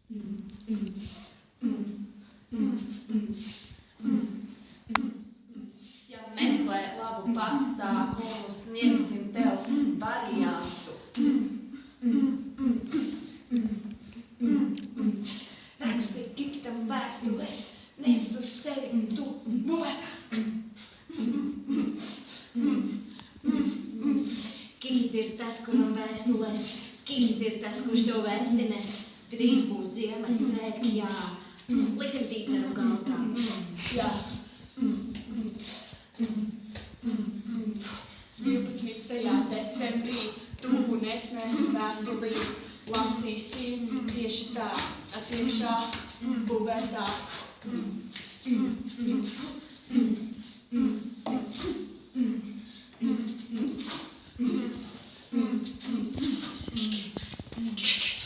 Ja meklē labu pasākumu, sniegsim tev variantu. Raksti Kikitam vēstules, nes uz sevi tu modā. Kikits ir tas, kuram vēstules, Kikits ir tas, kurš tev vēstines. Drīz būs Ziemassvētki, jā. Liksim tīteru galdā. Jā. 12. decembrī tu un es mēs vēstulī lasīsim tieši tā, atsiekšā buvertā. Kiki.